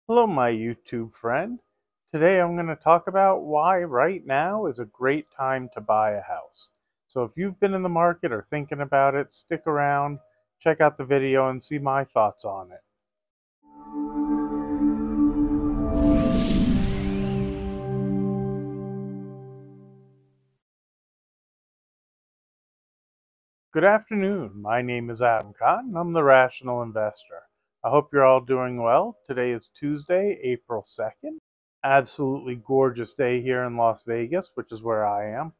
Hello, my YouTube friend. Today I'm going to talk about why right now is a great time to buy a house. So if you've been in the market or thinking about it, stick around, check out the video and see my thoughts on it. Good afternoon. My name is Adam Cotton. I'm the Rational Investor. I hope you're all doing well. Today is Tuesday, April 2nd. Absolutely gorgeous day here in Las Vegas, which is where I am.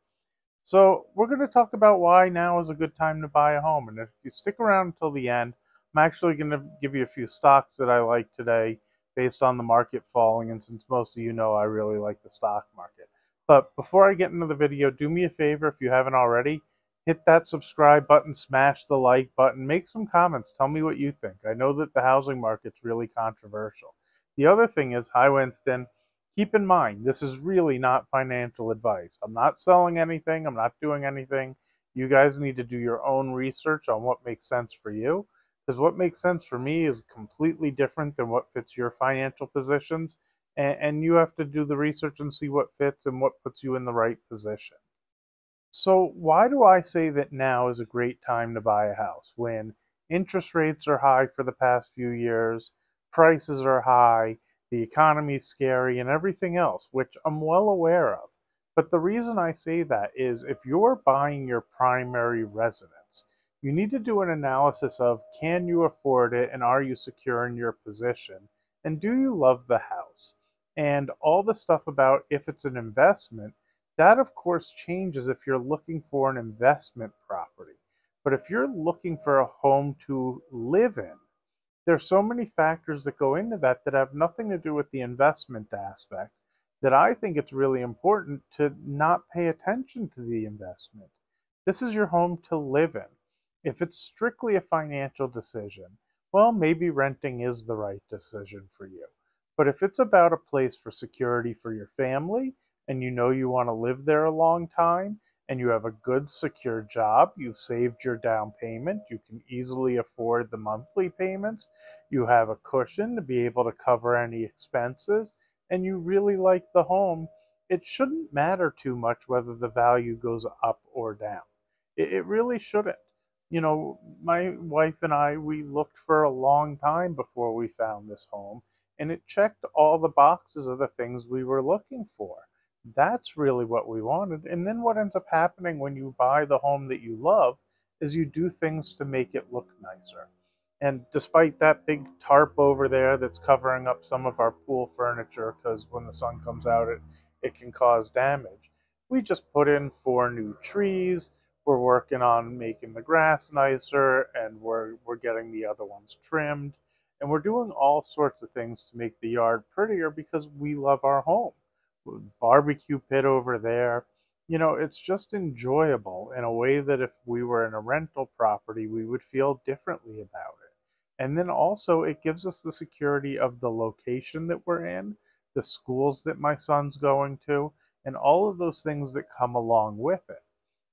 So we're going to talk about why now is a good time to buy a home. And if you stick around until the end, I'm actually going to give you a few stocks that I like today based on the market falling. And since most of you know, I really like the stock market. But before I get into the video, do me a favor if you haven't already, hit that subscribe button, smash the like button, make some comments. Tell me what you think. I know that the housing market's really controversial. The other thing is, hi, Winston. Keep in mind, this is really not financial advice. I'm not selling anything. I'm not doing anything. You guys need to do your own research on what makes sense for you. Because what makes sense for me is completely different than what fits your financial positions. And you have to do the research and see what fits and what puts you in the right position. So, why do I say that now is a great time to buy a house when interest rates are high for the past few years, prices are high, the economy's scary, and everything else, which I'm well aware of? But the reason I say that is if you're buying your primary residence, you need to do an analysis of can you afford it and are you secure in your position? And do you love the house? And all the stuff about if it's an investment that, of course, changes if you're looking for an investment property. But if you're looking for a home to live in, there's so many factors that go into that that have nothing to do with the investment aspect that I think it's really important to not pay attention to the investment. This is your home to live in. If it's strictly a financial decision, well, maybe renting is the right decision for you. But if it's about a place for security for your family and you know you want to live there a long time and you have a good secure job, you've saved your down payment, you can easily afford the monthly payments, you have a cushion to be able to cover any expenses, and you really like the home, it shouldn't matter too much whether the value goes up or down. It really shouldn't. You know, my wife and I, we looked for a long time before we found this home, and it checked all the boxes of the things we were looking for. That's really what we wanted. And then what ends up happening when you buy the home that you love is you do things to make it look nicer. And despite that big tarp over there that's covering up some of our pool furniture, because when the sun comes out, it can cause damage, we just put in 4 new trees. We're working on making the grass nicer, and we're getting the other ones trimmed. And we're doing all sorts of things to make the yard prettier because we love our home. Barbecue pit over there. You know, it's just enjoyable in a way that if we were in a rental property, we would feel differently about it. And then also, it gives us the security of the location that we're in, the schools that my son's going to, and all of those things that come along with it.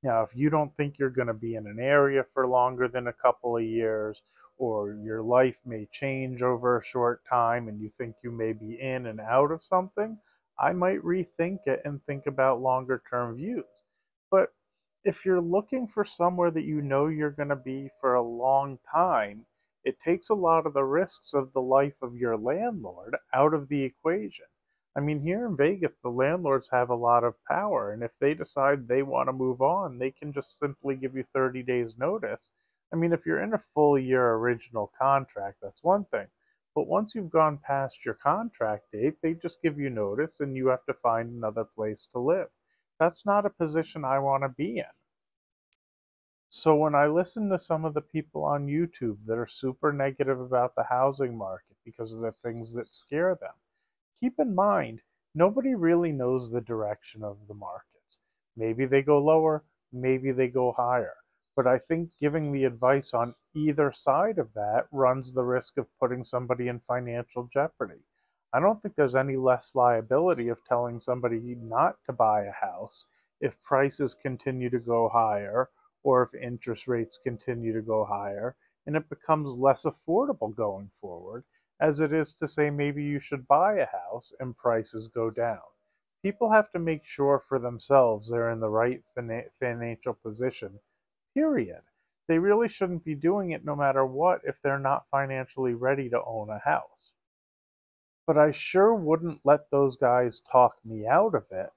Now, if you don't think you're going to be in an area for longer than a couple of years, or your life may change over a short time and you think you may be in and out of something, I might rethink it and think about longer term views. But if you're looking for somewhere that you know you're going to be for a long time, it takes a lot of the risks of the life of your landlord out of the equation. I mean, here in Vegas, the landlords have a lot of power, and if they decide they want to move on, they can just simply give you 30 days notice. I mean, if you're in a full year original contract, that's one thing. But once you've gone past your contract date, they just give you notice and you have to find another place to live. That's not a position I want to be in. So when I listen to some of the people on YouTube that are super negative about the housing market because of the things that scare them, keep in mind, nobody really knows the direction of the markets. Maybe they go lower, maybe they go higher. But I think giving the advice on either side of that runs the risk of putting somebody in financial jeopardy. I don't think there's any less liability of telling somebody not to buy a house if prices continue to go higher or if interest rates continue to go higher and it becomes less affordable going forward, as it is to say maybe you should buy a house and prices go down. People have to make sure for themselves they're in the right financial position, period. They really shouldn't be doing it no matter what if they're not financially ready to own a house. But I sure wouldn't let those guys talk me out of it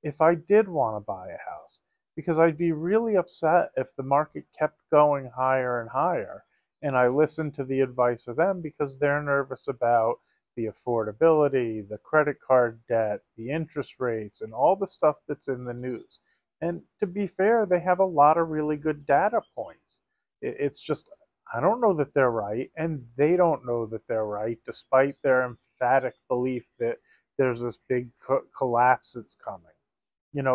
if I did want to buy a house, because I'd be really upset if the market kept going higher and higher and I listened to the advice of them because they're nervous about the affordability, the credit card debt, the interest rates, and all the stuff that's in the news. And to be fair, they have a lot of really good data points. It's just, I don't know that they're right, and they don't know that they're right, despite their emphatic belief that there's this big collapse that's coming.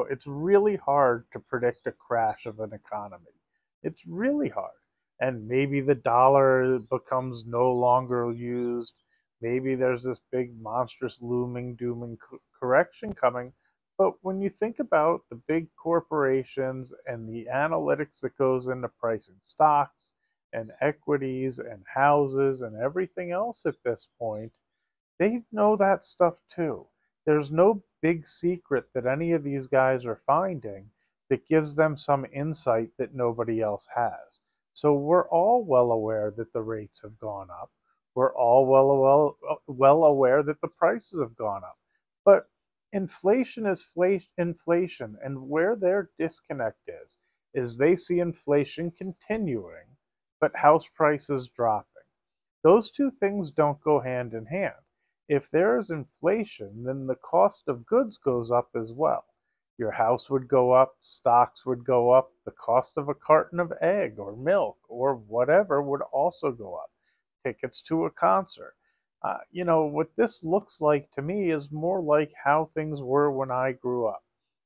It's really hard to predict a crash of an economy. It's really hard. And maybe the dollar becomes no longer used. Maybe there's this big, monstrous, looming doom and correction coming. But when you think about the big corporations and the analytics that goes into pricing stocks and equities and houses and everything else at this point, they know that stuff too. There's no big secret that any of these guys are finding that gives them some insight that nobody else has. So we're all well aware that the rates have gone up. We're all well aware that the prices have gone up. But inflation is inflation, and where their disconnect is they see inflation continuing, but house prices dropping. Those two things don't go hand in hand. If there is inflation, then the cost of goods goes up as well. Your house would go up, stocks would go up, the cost of a carton of egg or milk or whatever would also go up. Tickets to a concert. What this looks like to me is more like how things were when I grew up.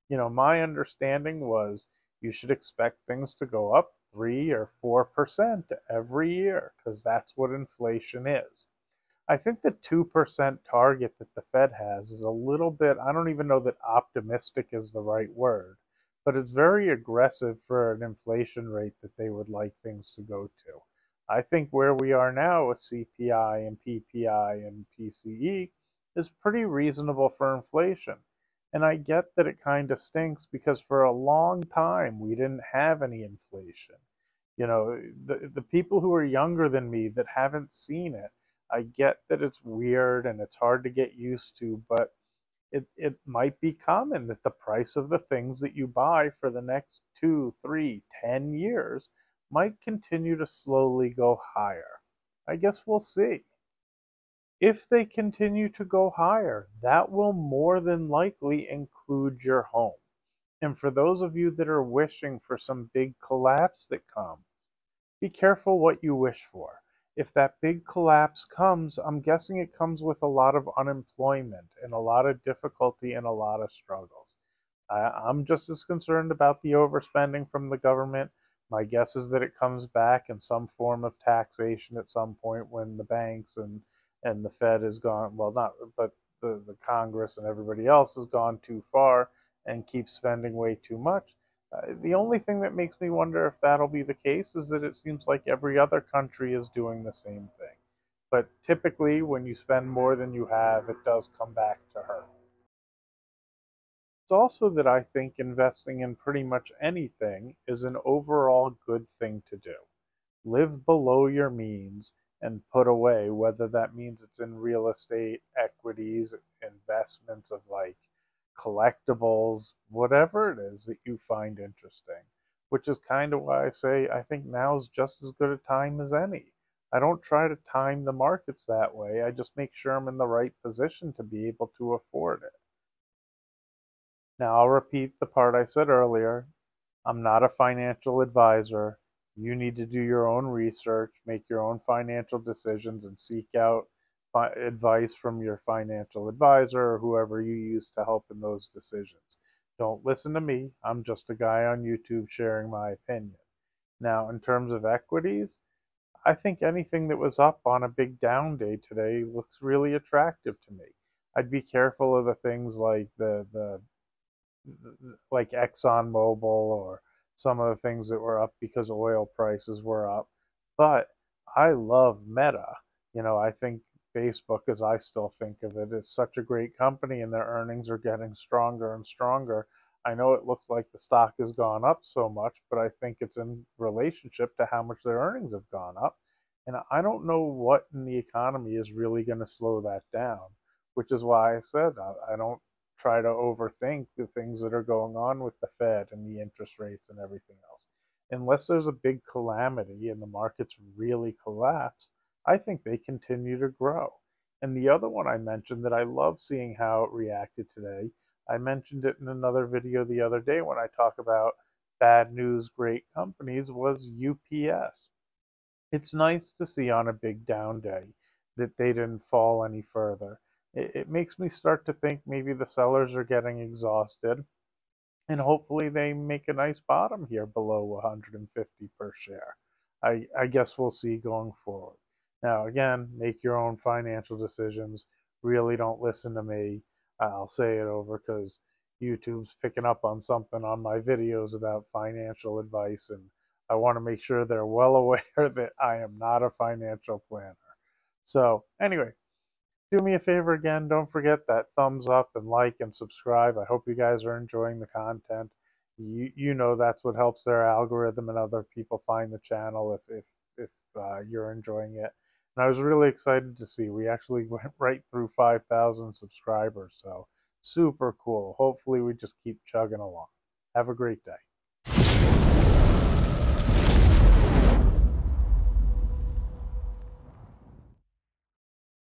My understanding was you should expect things to go up 3 or 4% every year because that's what inflation is. I think the 2% target that the Fed has is a little bit, I don't even know that optimistic is the right word, but it's very aggressive for an inflation rate that they would like things to go to. I think where we are now with CPI and PPI and PCE is pretty reasonable for inflation. And I get that it kind of stinks because for a long time we didn't have any inflation. The people who are younger than me that haven't seen it, I get that it's weird and it's hard to get used to, but it might be common that the price of the things that you buy for the next 2, 3, 10 years might continue to slowly go higher. I guess we'll see. If they continue to go higher, that will more than likely include your home. And for those of you that are wishing for some big collapse that comes, be careful what you wish for. If that big collapse comes, I'm guessing it comes with a lot of unemployment and a lot of difficulty and a lot of struggles. I'm just as concerned about the overspending from the government. My guess is that it comes back in some form of taxation at some point when the banks and the Fed has gone, well, not, but the Congress and everybody else has gone too far and keeps spending way too much. The only thing that makes me wonder if that'll be the case is that it seems like every other country is doing the same thing. But typically, when you spend more than you have, it does come back to hurt. It's also that I think investing in pretty much anything is an overall good thing to do. Live below your means and put away, whether that means it's in real estate, equities, investments of like collectibles, whatever it is that you find interesting, which is kind of why I say I think now is just as good a time as any. I don't try to time the markets that way. I just make sure I'm in the right position to be able to afford it. Now, I'll repeat the part I said earlier. I'm not a financial advisor. You need to do your own research, make your own financial decisions, and seek out advice from your financial advisor or whoever you use to help in those decisions. Don't listen to me. I'm just a guy on YouTube sharing my opinion. Now, in terms of equities, I think anything that was up on a big down day today looks really attractive to me. I'd be careful of the things like the like ExxonMobil or some of the things that were up because oil prices were up. But I love Meta. I think Facebook, as I still think of it, is such a great company and their earnings are getting stronger and stronger. I know it looks like the stock has gone up so much, but I think it's in relationship to how much their earnings have gone up. And I don't know what in the economy is really going to slow that down, which is why I said I don't try to overthink the things that are going on with the Fed and the interest rates and everything else. Unless there's a big calamity and the markets really collapse, I think they continue to grow. And the other one I mentioned that I love seeing how it reacted today, I mentioned it in another video the other day when I talk about bad news, great companies, was UPS. It's nice to see on a big down day that they didn't fall any further. It makes me start to think maybe the sellers are getting exhausted and hopefully they make a nice bottom here below 150 per share. I guess we'll see going forward. Now, again, make your own financial decisions. Really don't listen to me. I'll say it over because YouTube's picking up on something on my videos about financial advice, and I want to make sure they're well aware that I am not a financial planner. So, anyway, do me a favor again. Don't forget that thumbs up and like and subscribe. I hope you guys are enjoying the content. You know that's what helps their algorithm and other people find the channel if you're enjoying it. And I was really excited to see we actually went right through 5,000 subscribers. So super cool. Hopefully we just keep chugging along. Have a great day.